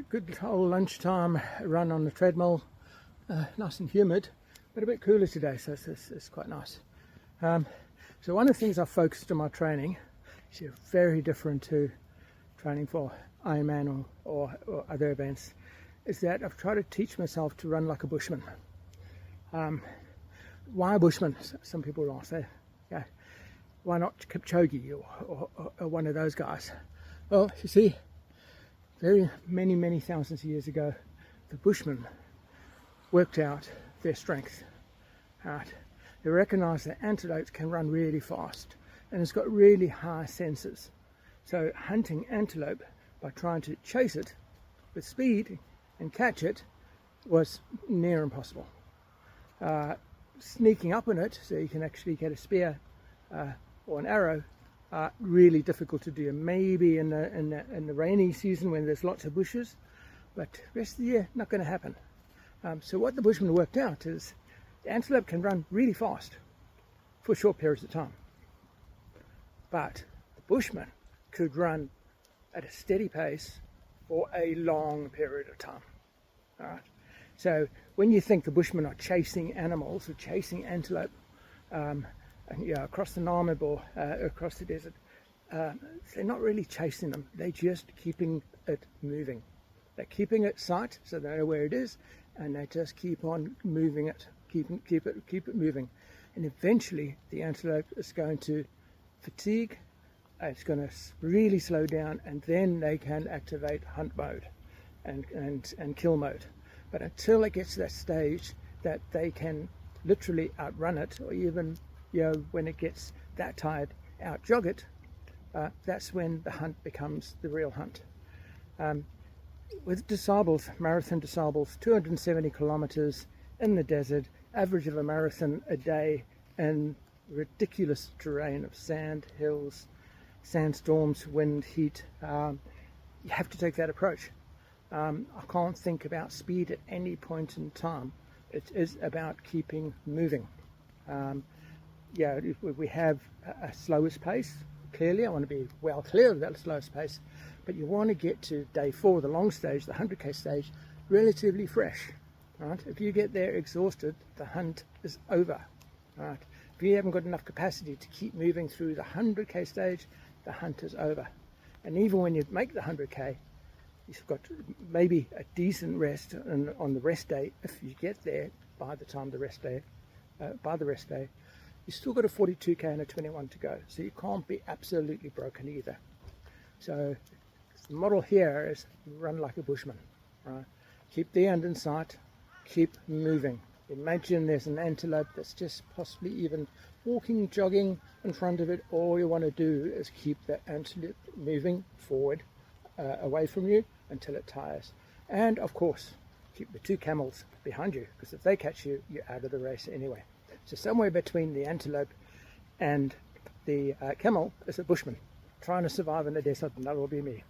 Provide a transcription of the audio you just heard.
Good old lunchtime run on the treadmill, nice and humid, but a bit cooler today, so it's quite nice. So one of the things I've focused on my training, which is very different to training for Ironman or other events, is that I've tried to teach myself to run like a Bushman. Why a Bushman? Some people will say, yeah, why not Kipchoge or one of those guys? Well, you see, very many thousands of years ago, the Bushmen worked out their strength. Right? They recognized that antelopes can run really fast and it's got really high senses. So hunting antelope by trying to chase it with speed and catch it was near impossible. Sneaking up on it so you can actually get a spear or an arrow, really difficult to do. Maybe in the rainy season when there's lots of bushes, but the rest of the year not going to happen. So what the Bushmen worked out is the antelope can run really fast for short periods of time, but the Bushman could run at a steady pace for a long period of time. All right. So when you think the Bushmen are chasing animals or chasing antelope across the Namib or across the desert, they're not really chasing them. They're just keeping it moving. They're keeping it sight, so they know where it is, and they just keep on moving it, keep it moving. And eventually, the antelope is going to fatigue. It's going to really slow down, and then they can activate hunt mode and kill mode. But until it gets to that stage that they can literally outrun it, or even when it gets that tired, out jog it, that's when the hunt becomes the real hunt. With des-sables, marathon des-sables, 270 kilometers in the desert, average of a marathon a day, and ridiculous terrain of sand, hills, sandstorms, wind, heat, you have to take that approach. I can't think about speed at any point in time. It is about keeping moving. We have a slowest pace. Clearly, I want to be well clear of that slowest pace, but you want to get to day 4, the long stage, the 100k stage, relatively fresh. Right? If you get there exhausted, the hunt is over. Right? If you haven't got enough capacity to keep moving through the 100k stage, the hunt is over. And even when you make the 100k, you've got maybe a decent rest on the rest day. If you get there by the rest day, you've still got a 42k and a 21 to go. So you can't be absolutely broken either. So the model here is run like a Bushman. Right? Keep the end in sight, keep moving. Imagine there's an antelope that's just possibly even walking, jogging in front of it. All you want to do is keep that antelope moving forward, away from you until it tires. And of course, keep the 2 camels behind you, because if they catch you, you're out of the race anyway. So somewhere between the antelope and the camel is a Bushman trying to survive in the desert, and that will be me.